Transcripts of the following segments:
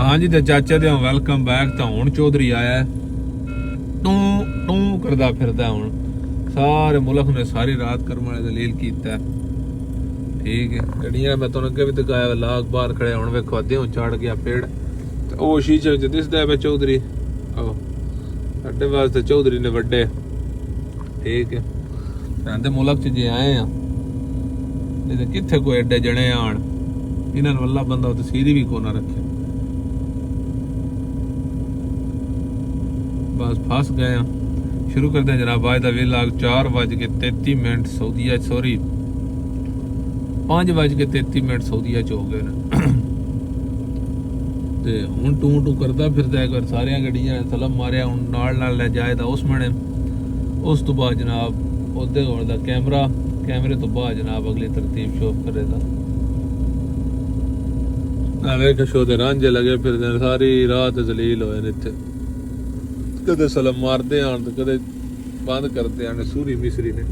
हाँ जी, तो चाचा दे वेलकम बैक। तो हुण चौधरी आया टू टू करदा फिरदा। हुण सारे मुल्क ने सारी रात कर्म वाले दलील कीता। ठीक है, गड्डियां मैं तुहानू अगे भी दिखाया, लाग बाहर खड़े। हुण वेखो अद्धे चढ़ गया पेड़, ते ओ शीशे च दिसदा पे चौधरी। साडे वास्ते चौधरी ने वड्डे। ठीक है, कहंदे मुल्क च जे आए आ नहीं ते कित्थे कोई एडे जने आण। इन्हां नूं अल्लाह बंदा तसीरी भी कोना रखे। बस फस गए हैं। शुरू करते हैं जनाब आज का व्लॉग। 4:33 सऊदीया, सॉरी 5:33 सऊदीया च हो गए ने। ते हुण टू टू करदा फिरदा। एक बार सारियां गड्डियां ने सलम मारिया। हुण नाल ले जाए दा उस मने। उस तो बाद जनाब ओदे कोल दा कैमरे तो बाद जनाब अगली तरतीब शो करे दा। वेख शो ते रांझे लगे फिरदे सारी रात जलील होए ने इत्थे। कदे सलम मारते आन तो कदे बंद करते आने सूरी मिसरी ने।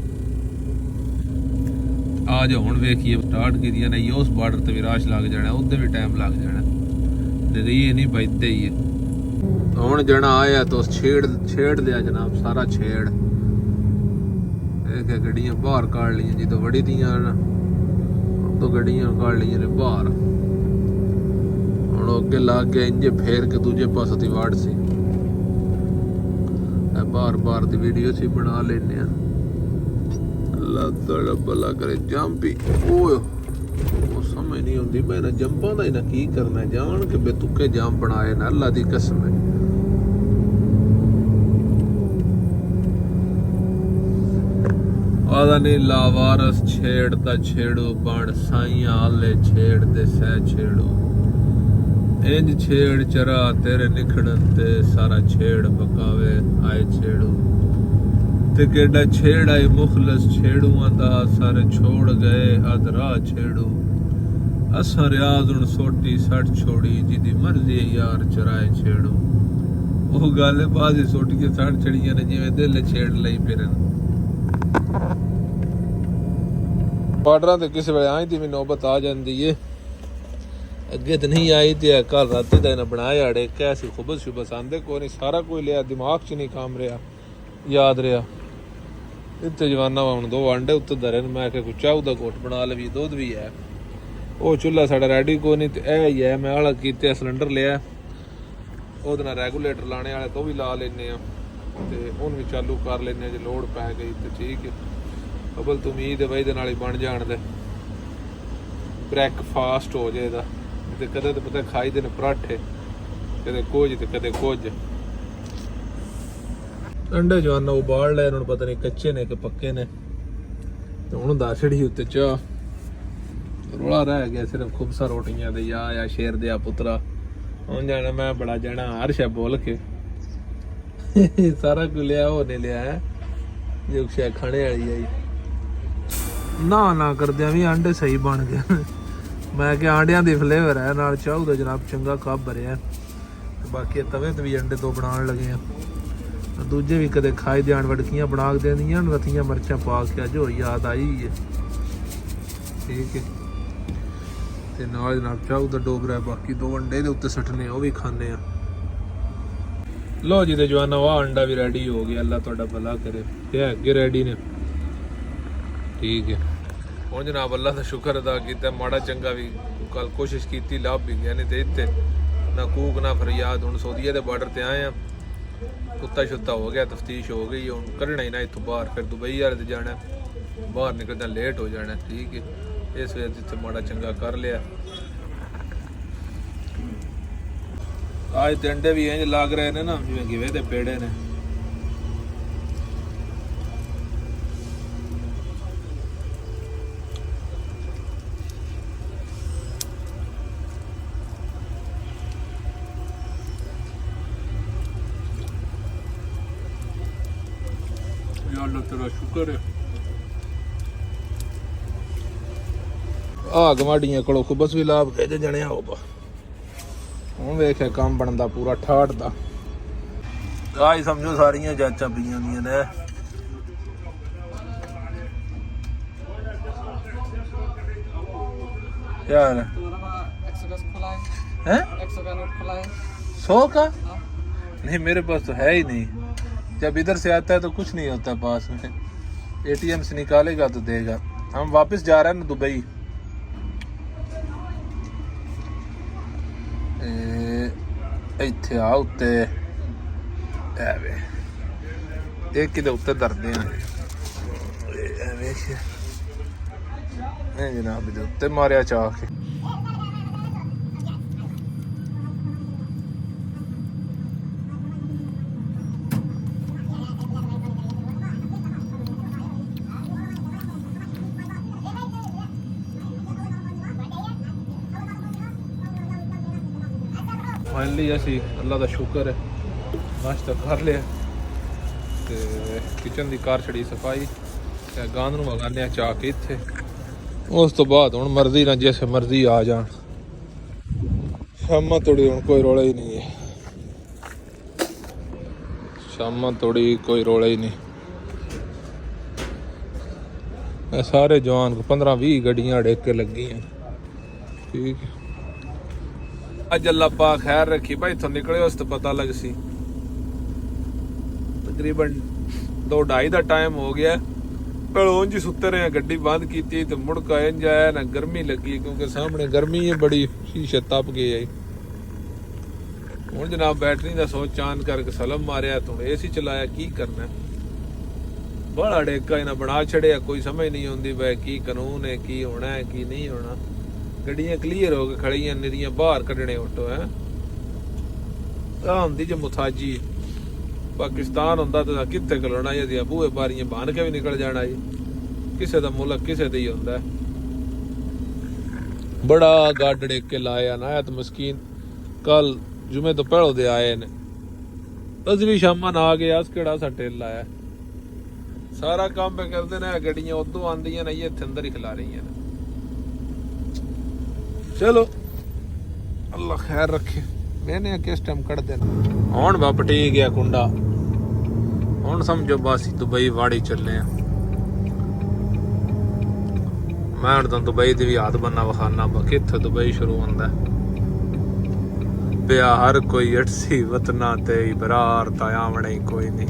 आज हुण वेखिए स्टार्ट कीतियां ने। उस बार्डर ते भी राश लग जाना, उधर भी टाइम लग जाना। ते ये नहीं बजदे ही है। हुण जना आया तो छेड़ लिया जनाब, सारा छेड़। देखे गड्डियां बाहर काढ़ लियां, जो वड़ी दियां तो गड्डियां काढ़ लियां ने बाहर। हुण अगे लग गया इंजे फेर के दूजे पासे दी वाड़ सी। बार दी वीडियो सी बना लेने। अल्लाह ताला भला करे। जंप ही ओ समझ नहीं आती मैं ना जंपां दा ही ना की करना। जान के बेतुके जंप बनाए ना, अल्लाह दी कसम है। आदा नहीं लावारस छेड़ता छेड़ो बण, साइयां आले छेड़ दे सह छेड़ो। इंज छेड़ चरा तेरे निखड़न ते, सारा छेड़ पकावे आए छेड़ो। ते केडा छेड़ आए मुखलस छेड़ुआं दा, सारे छोड़ गए अदरा छेड़ो। असा रियाज हुण सोटी सट छोड़ी, जिदी मर्जी यार चराए छेड़ो। ਉਹ ਗੱਲ ਬਾਜ਼ੀ ਸੁੱਟ ਕੇ ਸੜ ਛੜੀਆਂ ਨੇ ਜਿਵੇਂ ਦਿਲ ਛੇੜ ਲਈ ਫਿਰਨ। ਬਾਰਡਰਾਂ ਤੇ ਕਿਸੇ ਵੇਲੇ ਆਈ ਦੀ ਵੀ ਨੌਬਤ ਆ ਜਾਂਦੀ ਏ। ਅੱਗੇ ਤਾਂ ਨਹੀਂ ਆਈ ਤੇ ਕੱਲ ਰਾਤੀ ਦਾ ਇਹਨਾਂ ਬਣਾਇਆ ਅੜੇ ਕੈਸੀ ਖੁਬਸ ਸ਼ੁਬਸ ਆਂਦੇ ਕੋਈ ਨਹੀਂ। ਸਾਰਾ ਕੋਈ ਲਿਆ, ਦਿਮਾਗ 'ਚ ਨਹੀਂ ਕੰਮ ਰਿਹਾ, ਯਾਦ ਰਿਹਾ। ਇੱਥੇ ਜਵਾਨਾ ਹੁਣ 2 ਆਂਡੇ ਉੱਤੇ ਧਰੇ ਨੇ। ਮੈਂ ਕਿਹਾ ਕੋਈ ਚਾਹ ਦਾ ਘੁੱਟ ਬਣਾ ਲਵੀ, ਦੁੱਧ ਵੀ ਹੈ। ਉਹ ਚੁੱਲ੍ਹਾ ਸਾਡਾ ਰੈਡੀ ਕੋਈ ਨਹੀਂ ਤੇ ਇਹ ਹੀ ਹੈ। ਮੈਂ ਆਲਾ ਕੀਤੇ ਸਿਲੰਡਰ ਲਿਆ, ਉਹਦੇ ਨਾਲ ਰੈਗੂਲੇਟਰ ਲਾਣੇ ਵਾਲੇ ਤੋਂ ਵੀ ਲਾ ਲੈਂਦੇ ਹਾਂ ਤੇ ਉਹਨੂੰ ਵੀ ਚਾਲੂ ਕਰ ਲੈਂਦੇ ਹਾਂ ਜੇ ਲੋੜ ਪੈ ਗਈ ਤੇ। ਠੀਕ ਹੈ, ਅਬਲ ਤੋਂ ਉਮੀਦ ਹੈ ਬਈ ਇਹਦੇ ਨਾਲ ਹੀ ਬਣ ਜਾਣ ਦੇ, ਬ੍ਰੇਕਫਾਸਟ ਹੋ ਜਾਏ ਇਹਦਾ। ਤੇ ਕਦੇ ਤਾਂ ਪਤਾ ਖਾਈ ਦੇ ਨੇ ਪਰਾਠੇ, ਕਦੇ ਕੁਝ ਤੇ ਕਦੇ ਕੁਝ। ਅੰਡੇ ਜਵਾਨਾ ਉਬਾਲ ਲਏ, ਇਹਨਾਂ ਨੂੰ ਪਤਾ ਨਹੀਂ ਕੱਚੇ ਨੇ ਕਿ ਪੱਕੇ ਨੇ। ਤੇ ਹੁਣ ਦਾ ਛੜੀ ਉੱਤੇ ਚਾਹ ਰੋਲਾ ਰਹਿ ਗਿਆ ਸਿਰਫ ਖੁਬਸਾ ਰੋਟੀਆਂ ਦੇ। ਜਾਂ ਸ਼ੇਰ ਦੇ ਆ ਪੁੱਤਰਾ ਹੁਣ ਜਾਣਾ ਮੈਂ ਬੜਾ ਜਾਣਾ ਹਰ ਸ਼ੈ ਬੋਲ ਕੇ ਸਾਰਾ ਕੁ ਲਿਆ। ਉਹ ਨਹੀਂ ਲਿਆ ਜੋ ਸ਼ੈ ਖਾਣੇ ਵਾਲੀ ਆਈ ਨਾ ਕਰਦਿਆਂ ਵੀ ਆਂਡੇ ਸਹੀ ਬਣ ਗਏ। ਮੈਂ ਕਿਹਾ ਆਂਡਿਆਂ ਦੀ ਫਲੇਵਰ ਹੈ, ਨਾਲ ਚਾਹ ਦਾ ਜਨਾਬ ਚੰਗਾ ਕੱਪ ਭਰਿਆ। ਬਾਕੀ ਤਵੇ ਤੇ ਵੀ ਅੰਡੇ 2 ਬਣਾਉਣ ਲੱਗੇ ਆ। ਦੂਜੇ ਵੀ ਕਦੇ ਖਾਈ ਜਾਣ ਵੜਕੀਆਂ ਬਣਾ ਕੇ ਦੇਂਦੀਆਂ ਰਤੀਆਂ ਮਿਰਚਾਂ ਪਾ ਕੇ। ਅੱਜ ਹੋਰ ਯਾਦ ਆਈ ਹੈ। ਠੀਕ ਹੈ, ਤੇ ਨਾਲ ਜਨਾਬ ਚਾਹ ਦਾ ਡੋਬਰਾ। ਬਾਕੀ 2 ਅੰਡੇ ਦੇ ਉੱਤੇ ਸੱਟਨੇ, ਉਹ ਵੀ ਖਾਣੇ ਆ। ਲੋ ਜੀ ਤੇ ਜਵਾਨਾ ਆਹ ਅੰਡਾ ਵੀ ਰੈਡੀ ਹੋ ਗਿਆ। ਅੱਲਾ ਤੁਹਾਡਾ ਭਲਾ ਕਰੇ। ਇਹ ਅੱਗੇ ਰੈਡੀ ਨੇ। ਠੀਕ ਹੈ, ਹੁਣ ਜਨਾਬ ਅੱਲਾ ਦਾ ਸ਼ੁਕਰ ਅਦਾ ਕੀਤਾ। ਮਾੜਾ ਚੰਗਾ ਵੀ ਕੱਲ ਕੋਸ਼ਿਸ਼ ਕੀਤੀ, ਲੱਭ ਵੀ ਗਿਆ। ਨਹੀਂ ਤੇ ਇੱਥੇ ਨਾ ਕੂਕ ਨਾ ਫਰਿਆਦ। ਹੁਣ ਸਊਦੀਆ ਦੇ ਬਾਰਡਰ ਤੇ ਆਏ ਆ, ਕੁੱਤਾ ਸ਼ੁੱਤਾ ਹੋ ਗਿਆ, ਤਫਤੀਸ਼ ਹੋ ਗਈ। ਹੁਣ ਕੱਢਣਾ ਹੀ ਨਾ ਇੱਥੋਂ ਬਾਹਰ, ਫਿਰ ਦੁਬਈ ਵਾਲੇ ਤੇ ਜਾਣਾ। ਬਾਹਰ ਨਿਕਲਦਾ ਲੇਟ ਹੋ ਜਾਣਾ। ਠੀਕ ਹੈ, ਇਸ ਵੇਲੇ ਜਿੱਥੇ ਮਾੜਾ ਚੰਗਾ ਕਰ ਲਿਆ। ਅੱਜ ਤੇ ਅੰਡੇ ਵੀ ਇੰਝ ਲੱਗ ਰਹੇ ਨੇ ਨਾ ਜਿਵੇਂ ਗਿਵੇ ਦੇ ਪੇੜੇ ਨੇ। ਅੱਲਾ ਤੇਰਾ ਸ਼ੁਕਰ ਹੈ। ਆ ਗਵਾਡੀਆਂ ਕੋਲੋਂ ਖੁਬਸ ਵੀ ਲਾਭ ਕੇ ਜਣਿਆ ਹੋਗਾ। ਹੁਣ ਵੇਖਿਆ ਕੰਮ ਬਣਦਾ ਪੂਰਾ ਠਾਠ ਦਾ। ਆ ਹੀ ਸਮਝੋ ਸਾਰੀਆਂ ਜਾਚਾਂ ਪਈਆਂ ਦੀਆਂ ਨੇ। ਯਾਰ है 100 का नोट खुला है। 100 का? हाँ। नहीं मेरे पास तो है ही नहीं। जब इधर से आता है तो कुछ नहीं होता पास में। एटीएम से निकालेगा तो देगा। हम वापस जा रहे हैं ना दुबई। ਇੱਥੇ ਆ ਉੱਤੇ ਐਵੇਂ ਇਹ ਕਿਦੇ ਉੱਤੇ ਧਰਦੇ ਆ ਐਵੇਂ ਇਹ ਜਨਾਬ ਦੇ ਉੱਤੇ ਮਾਰਿਆ ਚਾਹ ਕੇ। फाइनली ਅਸੀਂ ਅੱਲਾ ਦਾ ਸ਼ੁਕਰ ਹੈ ਨਾਸ਼ਤਾ ਕਰ ਲਿਆ ਤੇ ਕਿਚਨ ਦੀ ਕਾਰ ਛੜੀ ਸਫਾਈ ਤੇ ਗਾਂਦ ਨੂੰ ਵਗਾਉਂਦੇ ਆ ਚਾਹ ਕੇ ਇੱਥੇ। ਉਸ ਤੋਂ ਬਾਅਦ ਹੁਣ ਮਰਜ਼ੀ ਨਾਲ ਜਿਸ ਮਰਜ਼ੀ ਆ ਜਾਣ। ਸ਼ਾਮਾਂ ਤੋੜੀ ਹੁਣ ਕੋਈ ਰੌਲਾ ਹੀ ਨਹੀਂ ਹੈ। ਸ਼ਾਮਾਂ ਤੋੜੀ ਕੋਈ ਰੌਲਾ ਹੀ ਨਹੀਂ। ਇਹ ਸਾਰੇ ਜਵਾਨ 15-20 ਗੱਡੀਆਂ ਅੜੇਕ ਕੇ ਲੱਗੀਆਂ। ਠੀਕ ਹੈ। ਅੱਜ ਅੱਲਾ ਪਾ ਖੈਰ ਰੱਖੀ ਭਾਈ। ਇੱਥੋਂ ਨਿਕਲੇ ਉਸ ਤੋਂ ਪਤਾ ਲੱਗ ਸੀ ਤਕਰੀਬਨ 2:30 ਦਾ ਟਾਈਮ ਹੋ ਗਿਆ। ਪਹਿਲੋਂ ਉਂਝ ਹੀ ਸੁੱਤੇ ਰਹੇ, ਗੱਡੀ ਬੰਦ ਕੀਤੀ ਤੇ ਮੁੜ ਕੇ ਇੰਜ ਆਇਆ ਨਾ ਗਰਮੀ ਲੱਗੀ ਕਿਉਂਕਿ ਸਾਹਮਣੇ ਗਰਮੀ ਹੈ ਬੜੀ, ਸ਼ੀਸ਼ੇ ਤਪ ਗਏ ਆਈ। ਹੁਣ ਜਨਾਬ ਬੈਟਰੀ ਦਾ ਸੋਚ ਚਾਨ ਕਰਕੇ ਸਲਮ ਮਾਰਿਆ ਤੇ ਹੁਣ ਏਸੀ ਚਲਾਇਆ। ਕੀ ਕਰਨਾ ਬੜਾ ਡੇਕਾ ਇਹਨਾਂ ਬਣਾ ਛੜਿਆ। ਕੋਈ ਸਮਝ ਨਹੀਂ ਆਉਂਦੀ ਬਈ ਕੀ ਕਾਨੂੰਨ ਹੈ, ਕੀ ਹੋਣਾ ਹੈ, ਕੀ ਨਹੀਂ ਹੋਣਾ। ਗੱਡੀਆਂ ਕਲੀਅਰ ਹੋ ਕੇ ਖੜੀਆਂ ਨਿਰੀਆਂ, ਬਾਹਰ ਕੱਢਣੇ ਆਟੋ ਹੈ। ਆ ਹੁੰਦੀ ਜੇ ਮੁਥਾਜੀ ਪਾਕਿਸਤਾਨ ਹੁੰਦਾ ਤਾਂ ਕਿੱਥੇ ਖਲੋਣਾ ਜਾਂ ਬੂਹੇ ਬਾਰੀਆਂ ਬਣ ਕੇ ਵੀ ਨਿਕਲ ਜਾਣਾ ਜੀ। ਕਿਸੇ ਦਾ ਮੁਲਕ ਕਿਸੇ ਦਾ ਹੀ ਹੁੰਦਾ। ਬੜਾ ਗੱਡ ਡੇਕ ਕੇ ਲਾਇਆ ਨਾ ਤੇ ਮਸਕੀਨ ਕੱਲ ਜੁਮੇ ਤੋਂ ਪਹਿਲੋਂ ਦੇ ਆਏ ਨੇ। ਅਸੀਂ ਵੀ ਸ਼ਾਮਾਂ ਆ ਗਏ। ਅਸ ਕਿਹੜਾ ਸਾ ਟੇਲ ਲਾਇਆ। ਸਾਰਾ ਕੰਮ ਪੇ ਕਰਦੇ ਨੇ। ਗੱਡੀਆਂ ਉਦੋਂ ਆਉਂਦੀਆਂ ਨੇ, ਇੱਥੇ ਅੰਦਰ ਹੀ ਖਿਲਾ ਰਹੀਆਂ ਨੇ। ਚਲੋ ਅੱਲਾ ਖੈਰ ਰੱਖੇ। ਮੈਨੇ ਕਿਸ ਟਾਈਮ ਕੱਢ ਦੇਣਾ। ਹੁਣ ਵਾਪਟੀ ਗਿਆ ਕੁੰਡਾ। ਹੁਣ ਸਮਝੋ ਬਸ ਦੁਬਈ ਵਾੜੀ ਚੱਲੇ ਆ। ਮੈਂ ਹੁਣ ਤਾਂ ਦੁਬਈ ਦੀ ਵੀ ਹੱਥ ਬੰਨਾ ਵਿਖਾਨਾ ਕਿੱਥੇ ਦੁਬਈ ਸ਼ੁਰੂ ਹੁੰਦਾ ਪਿਆ। ਹਰ ਕੋਈ ਅਟਸੀ ਵਤਨਾ ਤੇ ਇਬਰਾਰ ਤਾਂ ਆਵਣੇ ਕੋਈ ਨਹੀਂ।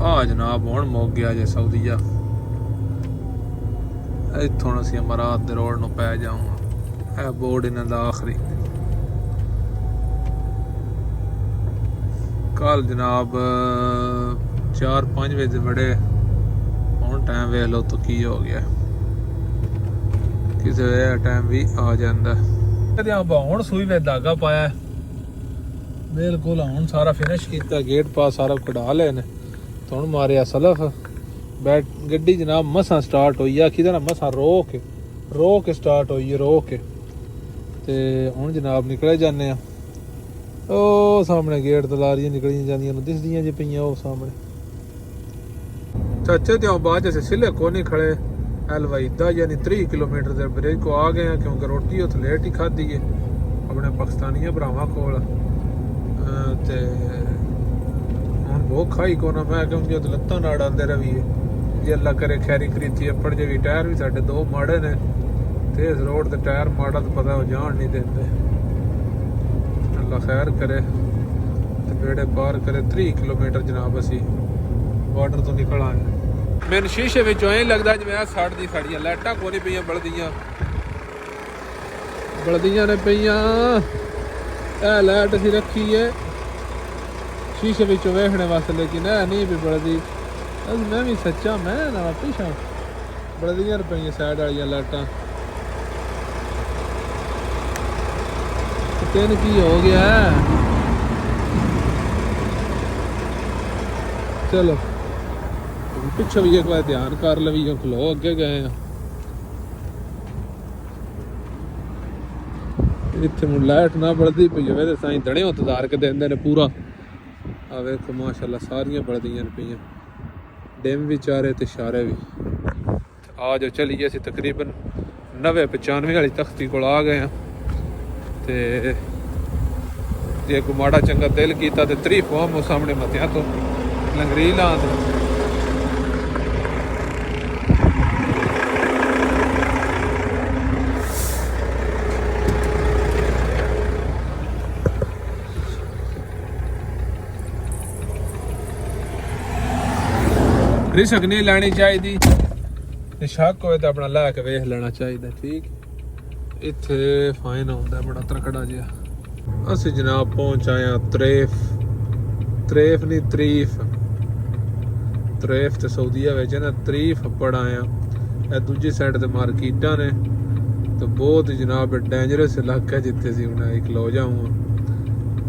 ਆ ਜਨਾਬ ਹੁਣ ਮੁੱਕ ਗਿਆ ਜੇ ਸਾਊਦੀਆ। ਇੱਥੋਂ ਅਸੀਂ ਅਮਰਾਤ ਦੇ ਰੋਡ ਨੂੰ ਪੈ ਜਾਊਂਗਾ। ਇਹ ਬੋਰਡ ਇਹਨਾਂ ਦਾ ਆਖਰੀ। ਕੱਲ ਜਨਾਬ 4-5 ਵਜੇ ਬੜੇ। ਹੁਣ ਟਾਈਮ ਵੇਖ ਲਓ ਤਾਂ ਕੀ ਹੋ ਗਿਆ। ਕਿਸੇ ਵੇ ਟਾਈਮ ਵੀ ਆ ਜਾਂਦਾ। ਹੁਣ ਸੂਈ ਵਿੱਚ ਧਾਗਾ ਪਾਇਆ ਬਿਲਕੁਲ। ਹੁਣ ਸਾਰਾ ਫਿਨਿਸ਼ ਕੀਤਾ, ਗੇਟ ਪਾਸ ਸਾਰਾ ਕਢਾ ਲਏ ਨੇ। ਹੁਣ ਮਾਰਿਆ ਸਲਫ। ਬੈਟ ਗੱਡੀ ਜਨਾਬ ਮਸਾਂ ਸਟਾਰਟ ਹੋਈ ਆ। ਕਿਹਦੇ ਨਾਲ ਮਸਾਂ ਰੋ ਕੇ ਸਟਾਰਟ ਹੋਈ ਹੈ, ਰੋ ਕੇ। ਤੇ ਹੁਣ ਜਨਾਬ ਨਿਕਲੇ ਜਾਂਦੇ ਆ। ਉਹ ਸਾਹਮਣੇ ਗੇਟ ਤੋਂ ਲਾਰੀਆਂ ਨਿਕਲੀਆਂ ਜਾਂਦੀਆਂ ਨੂੰ ਦਿਸਦੀਆਂ ਜੇ ਪਈਆਂ ਉਹ ਸਾਹਮਣੇ। ਚਾਚੇ ਤੇ ਬਾਅਦ ਅਸੀਂ ਸਿਲੇ ਕੋ ਨਹੀਂ ਖੜੇ। अलवाईदा यानी 3 किलोमीटर ਦੇ ਬ੍ਰੇਕ ਕੋ ਆ ਗਏ ਆ ਕਿਉਂਕਿ ਰੋਟੀ ਉੱਥੇ ਲੇਟ ਹੀ ਖਾਧੀ ਹੈ ਆਪਣੇ ਪਾਕਿਸਤਾਨੀ ਭਰਾਵਾਂ ਕੋਲ। ਤੇ ਹੁਣ ਭੁੱਖ ਖਾਈ ਕੋ ਨਾ। ਮੈਂ ਕਿਉਂਕਿ ਉਹ ਲੱਤਾਂ ਨਾੜ ਆਉਂਦੇ ਰਹੀਏ। ਜੇ ਅੱਲਾ ਕਰੇ ਖੈਰੀ ਕਰੀਤੀ ਅੱਪੜ ਜੇ ਵੀ ਟਾਇਰ ਵੀ ਸਾਡੇ 2 ਮਾੜੇ ਨੇ ਤੇ ਇਸ ਰੋਡ ਤੇ ਟਾਇਰ ਮਾੜਾ ਤਾਂ ਪਤਾ ਉਹ ਜਾਣ ਨਹੀਂ ਦਿੰਦੇ। ਅੱਲਾ ਖੈਰ ਕਰੇ ਤੇ ਬੇੜੇ ਪਾਰ ਕਰੇ। 3 ਕਿਲੋਮੀਟਰ ਜਨਾਬ ਅਸੀਂ ਬਾਰਡਰ ਤੋਂ ਨਿਕਲ ਆਏ। ਮੈਨੂੰ ਸ਼ੀਸ਼ੇ ਵਿੱਚੋਂ ਐਂ ਲੱਗਦਾ ਜਿਵੇਂ ਆ ਸੜਦੀ ਸਾਡੀਆਂ ਲਾਈਟਾਂ ਕੋਈ ਨਹੀਂ ਪਈਆਂ, ਬਲਦੀਆਂ ਨੇ ਪਈਆਂ। ਇਹ ਲਾਈਟ ਅਸੀਂ ਰੱਖੀ ਹੈ ਸ਼ੀਸ਼ੇ ਵਿੱਚੋਂ ਵੇਖਣੇ ਵਾਸਤੇ, ਲੇਕਿਨ ਇਹ ਨਹੀਂ ਵੀ ਬਲਦੀ। ਮੈਂ ਵੀ ਸੱਚਾ ਮੈਂ ਨਾ ਪਿੱਛਾ ਬਲਦੀਆਂ ਪਈਆਂ ਸਾਈਡ ਵਾਲੀਆਂ ਲਾਈਟਾਂ। ਤੈਨੂੰ ਕੀ ਹੋ ਗਿਆ? ਚਲੋ ਪਿੱਛੇ ਵੀ ਇੱਕ ਵਾਰ ਧਿਆਨ ਕਰ ਲਵੀ। ਖਲੋ ਅੱਗੇ ਗਏ ਆ। ਇੱਥੇ ਮੁੜ ਲਾਈਟ ਨਾ ਬਲਦੀ ਪਈ ਹੋਵੇ ਤੇ ਸਾਈਂ ਦਣੇ ਉੱਤੇ ਧਾਰ ਕੇ ਦਿੰਦੇ ਨੇ ਪੂਰਾ। ਆ ਵੇਖੋ ਮਾਸ਼ਾਅੱਲਾ ਸਾਰੀਆਂ ਬਲਦੀਆਂ ਪਈਆਂ, ਡਿਮ ਵੀ ਚਾਰੇ ਤੇ ਇਸ਼ਾਰੇ ਵੀ। ਆ ਜੋ ਚਲੀਏ ਅਸੀਂ ਤਕਰੀਬਨ 90-95 ਵਾਲੀ ਤਖਤੀ ਕੋਲ ਆ ਗਏ ਆ। ਤੇ ਜੇ ਕੋਈ ਮਾੜਾ ਚੰਗਾ ਦਿਲ ਕੀਤਾ ਤੇ 3 ਫੋਮ ਉਹ ਸਾਹਮਣੇ ਮੱਤਿਆਂ ਤੋਂ ਲੰਗਰੀ ਲਾਂ ਰਿਸਕ ਨਹੀਂ ਲੈਣੀ ਚਾਹੀਦੀ ਤੇ ਸ਼ੱਕ ਹੋਵੇ ਤਾਂ ਆਪਣਾ ਲੈ ਕੇ ਵੇਖ ਲੈਣਾ ਚਾਹੀਦਾ ਠੀਕ। ਇੱਥੇ ਫਾਈਨ ਆਉਂਦਾ ਬੜਾ ਤਰਕੜਾ ਜਿਹਾ। ਅਸੀਂ ਜਨਾਬ ਪਹੁੰਚ ਆਏ ਹਾਂ ਤਰੀਫ ਨਹੀਂ ਤਰੀਫ ਤੇ ਸਾਊਦੀਆ ਵਿੱਚ ਨਾ ਤਰੀਫ ਪੜ ਆਏ ਹਾਂ। ਇਹ ਦੂਜੀ ਸਾਈਡ ਤੇ ਮਾਰਕੀਟਾਂ ਨੇ ਤੇ ਬਹੁਤ ਜਨਾਬ ਡੇਂਜਰਸ ਇਲਾਕਾ ਜਿੱਥੇ ਸੀ ਹੁਣ ਖਲੋ ਜਾਊਂ।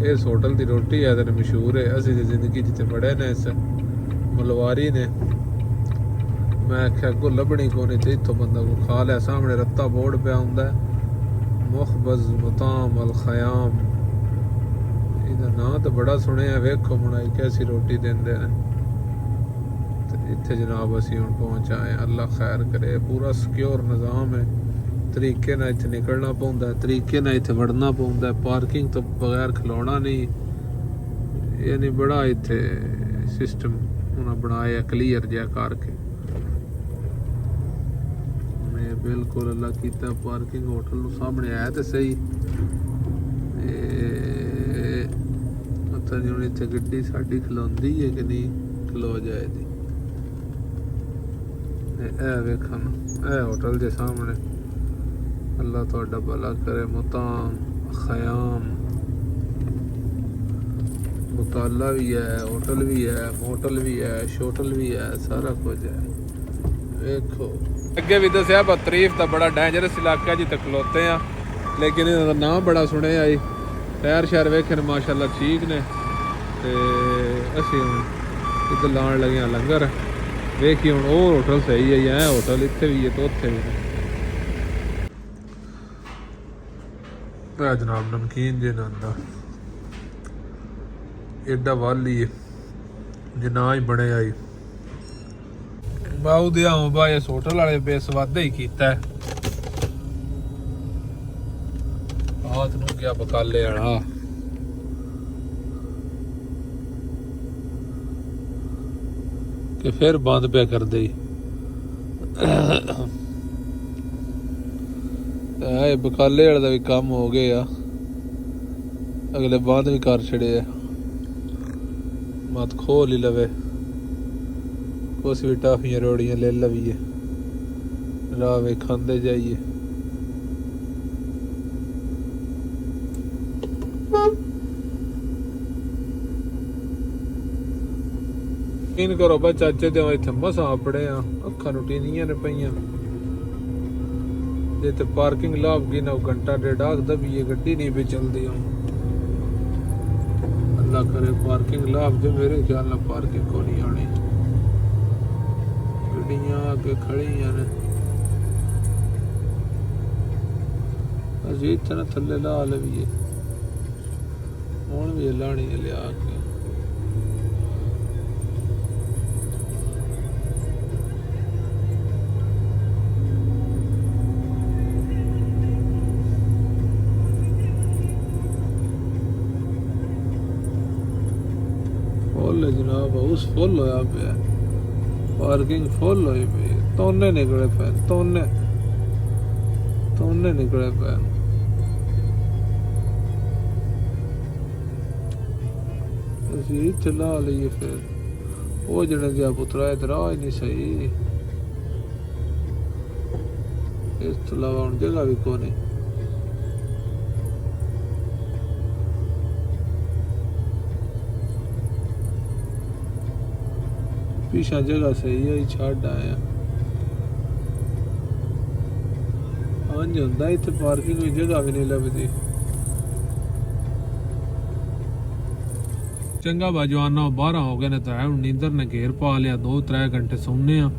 ਇਸ ਹੋਟਲ ਦੀ ਰੋਟੀ ਹੈ ਤੇ ਮਸ਼ਹੂਰ ਹੈ। ਅਸੀਂ ਦੀ ਜ਼ਿੰਦਗੀ ਜਿੱਥੇ ਬੜੇ ਨੇ ਇਸ ਮਲਵਾਰੀ ਨੇ ਮੈਂ ਆਖਿਆ ਅੱਗੋਂ ਲੱਭਣੀ ਕੋਨੀ ਤੇ ਇੱਥੋਂ ਬੰਦਾ ਕੋ ਖਾ ਲਿਆ। ਸਾਹਮਣੇ ਰੱਤਾ ਬੋਰਡ ਪਿਆ ਹੁੰਦਾ ਮੁਖਬਜ਼ ਮਤਾਮ ਅਲ ਖਯਾਮ। ਇਹਦਾ ਨਾਂ ਤਾਂ ਬੜਾ ਸੁਣਿਆ। ਵੇਖੋ ਬਣਾਈ ਕੈਸੀ ਰੋਟੀ ਦਿੰਦੇ ਨੇ। ਤੇ ਇੱਥੇ ਜਨਾਬ ਅਸੀਂ ਹੁਣ ਪਹੁੰਚ ਆਏ। ਅੱਲਾ ਖੈਰ ਕਰੇ। ਪੂਰਾ ਸਿਕਿਉਰ ਨਿਜ਼ਾਮ ਹੈ। ਤਰੀਕੇ ਨਾਲ ਇੱਥੇ ਨਿਕਲਣਾ ਪਉਂਦਾ, ਤਰੀਕੇ ਨਾਲ ਇੱਥੇ ਵੜਨਾ ਪਉਂਦਾ। ਪਾਰਕਿੰਗ ਤੋਂ ਬਗੈਰ ਖਲੋਣਾ ਨਹੀਂ। ਯਾਨੀ ਬੜਾ ਇੱਥੇ ਸਿਸਟਮ ਉਹਨਾਂ ਬਣਾਇਆ ਕਲੀਅਰ ਜਿਹਾ ਕਰਕੇ। ਮੈਂ ਬਿਲਕੁਲ ਅੱਲਾ ਕੀਤਾ ਪਾਰਕਿੰਗ ਹੋਟਲ ਨੂੰ ਸਾਹਮਣੇ ਆਇਆ ਤੇ ਸਹੀ। ਪਤਾ ਨਹੀਂ ਹੁਣ ਇੱਥੇ ਗੱਡੀ ਸਾਡੀ ਖਲੋਂਦੀ ਹੈ ਕਿ ਨਹੀਂ ਖਲੋ ਜਾਏਗੀ। ਇਹ ਵੇਖਣ ਇਹ ਹੋਟਲ ਦੇ ਸਾਹਮਣੇ ਅੱਲਾ ਤੁਹਾਡਾ ਭਲਾ ਕਰੇ। ਮੁਤਾਮ ਖਯਾਮ ਮੁਤਾਲਾ ਵੀ ਹੈ, ਹੋਟਲ ਵੀ ਹੈ, ਮੋਟਲ ਵੀ ਹੈ, ਸ਼ੋਟਲ ਵੀ ਹੈ, ਸਾਰਾ ਕੁਝ ਹੈ। ਵੇਖੋ ਅੱਗੇ ਵੀ ਦੱਸਿਆ ਤਰੀਫ ਤਾਂ ਬੜਾ ਡੇਂਜਰਸ ਇਲਾਕਾ ਜਿੱਥੇ ਖਲੋਤੇ ਆ ਲੇਕਿਨ ਇਹਦਾ ਦਾ ਨਾਮ ਬੜਾ ਸੁਣਿਆ ਜੀ। ਟਾਇਰ ਸ਼ਹਿਰ ਵੇਖਣ ਮਾਸ਼ਾਅੱਲਾ ਠੀਕ ਨੇ। ਤੇ ਅਸੀਂ ਹੁਣ ਇੱਧਰ ਲਾਉਣ ਲੱਗੇ ਹਾਂ ਲੰਗਰ। ਵੇਖੀ ਹੁਣ ਉਹ ਹੋਟਲ ਸਹੀ ਹੈ ਜਾਂ ਇਹ ਹੋਟਲ ਇੱਥੇ ਵੀ ਹੈ ਤੇ ਉੱਥੇ ਵੀ ਹੈ। ਜਨਾਬ ਨਮਕੀਨ ਜੇ ਨਾ ਏਡਾ ਵਾਲੀ ਹੈ ਜੇ ਨਾ ਹੀ ਬਣਿਆ ਹੀ ਬਾਉ ਦੇ ਆਉਂ ਬਾ ਇਸ ਹੋਟਲ ਵਾਲੇ ਬੇਸਵਾਦਾ ਹੀ ਕੀਤਾ। ਆਤ ਨੂੰ ਗਿਆ ਬਕਾਲੇ ਵਾਲਾ ਕਿ ਫਿਰ ਬੰਦ ਪਿਆ ਕਰਦੇ ਹੀ। ਇਹ ਬਕਾਲੇ ਵਾਲੇ ਦਾ ਵੀ ਕੰਮ ਹੋ ਗਿਆ। ਅਗਲੇ ਬੰਦ ਵੀ ਕਰ ਛੜੇ ਆ। ਮਤ ਖੋਲ ਹੀ ਲਵੇ ਕੁਛ ਵੀ ਟਾਫੀਆਂ ਰੋੜੀਆਂ ਲੈ ਲਵੀਏ ਰਾਹ ਵੇ ਖਾਂਦੇ ਜਾਈਏ। ਯਕੀਨ ਕਰੋ ਬਾ ਚਾਚੇ ਦੇ ਇੱਥੇ ਮਸਾਂ ਆਪਣੇ ਆ ਅੱਖਾਂ ਨੂੰ ਟੀਨੀਆਂ ਨੇ ਪਈਆਂ। ਜੇ ਤੇ ਪਾਰਕਿੰਗ ਲਾਭ ਗਈ ਨਾ ਘੰਟਾ ਡੇਢ ਆਖਦਾ ਵੀ ਇਹ ਗੱਡੀ ਨਹੀਂ ਵੀ ਚਲਦੀ। ਅੱਲਾ ਕਰੇ ਪਾਰਕਿੰਗ ਲਾਭ ਜੇ। ਮੇਰੇ ਖਿਆਲ ਨਾਲ ਪਾਰਕਿੰਗ ਕੋ ਨਹੀਂ ਆਣੀ। ਗੱਡੀਆਂ ਅੱਗੇ ਖੜੀਆਂ ਨੇ। ਅਸੀਂ ਇੱਥੇ ਨਾ ਥੱਲੇ ਲਾ ਲਈਏ ਹੁਣ ਵੀ ਲਾਣੀ ਲਿਆ ਕੇ। फुल जनाब हाउस फुल होया पे पार्किंग फुल हुई पई। तोने निकले पे तोने निकले पे। ਅਸੀਂ ਚਲਾ ਲਈਏ ਫਿਰ ਉਹ ਜਿਹੜਾ ਗਿਆ ਪੁੱਤਰਾ ਇਹ ਰਾਹ ਹੀ ਨਹੀਂ ਸਹੀ। ਇਸ ਤੋਂ ਇਲਾਵਾ ਹੁਣ ਜਗ੍ਹਾ ਵੀ ਕੋਈ ਨਹੀਂ। ਪਿਛਾ ਜਗ੍ਹਾ ਸਹੀ ਹੈ ਛੱਡ ਆਇਆ। ਹਾਂਜੀ ਹੁੰਦਾ ਇੱਥੇ ਪਾਰਕਿੰਗ ਦੀ ਜਗ੍ਹਾ ਵੀ ਨਹੀਂ ਲੱਭਦੀ। ਚੰਗਾ ਬਾਜਵਾਨਾ 12 ਹੋ ਗਏ ਨੇ ਤਾਂ ਹੁਣ ਨੀਂਦਰ ਨੇ ਘੇਰ ਪਾ ਲਿਆ। 2-3 ਘੰਟੇ ਸੌਂਨੇ ਆ।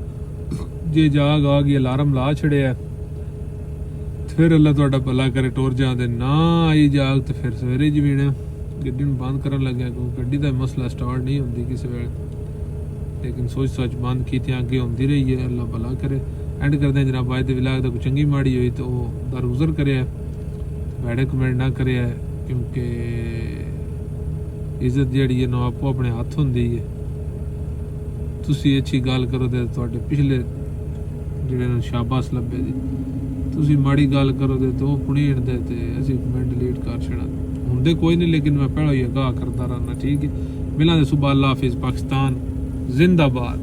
ਜੇ ਜਾਗ ਆ ਗਈ ਅਲਾਰਮ ਲਾ ਛੜਿਆ ਫਿਰ ਅੱਲਾ ਤੁਹਾਡਾ ਭਲਾ ਕਰੇ ਟੁਰ ਜਾਂਦੇ। ਨਾ ਆਈ ਜਾਗ ਤੇ ਫਿਰ ਸਵੇਰੇ ਜਵੀਣਾ ਗੱਡੀ ਨੂੰ ਬੰਦ ਕਰਨ ਲੱਗਿਆ ਕਿਉਂਕਿ ਗੱਡੀ ਦਾ ਮਸਲਾ ਸਟਾਰਟ ਨਹੀਂ ਹੁੰਦੀ ਕਿਸੇ ਵੇਲੇ। लेकिन सोच बंद की आगे आती रही है। अल्लाह भला करे। एंड करते हैं जनाब अज के विलाग कोई चंगी माड़ी हुई तो दरगुजर करे बैडे कमेंट ना करे क्योंकि इज्जत जी है ना आपो अपने हथ होंगी है। तुसी अच्छी गल करो तो पिछले जोड़े शाबाश लभे जी। तुसी माड़ी गल करो तो पुणीण दे असी कमेंट डिलीट कर छड़ा होंगे कोई नहीं। लेकिन मैं पहले ही आगाह करता रहना ठीक है। मिलांगे सुबह। अल्लाह हाफिज़। पाकिस्तान जिंदाबाद।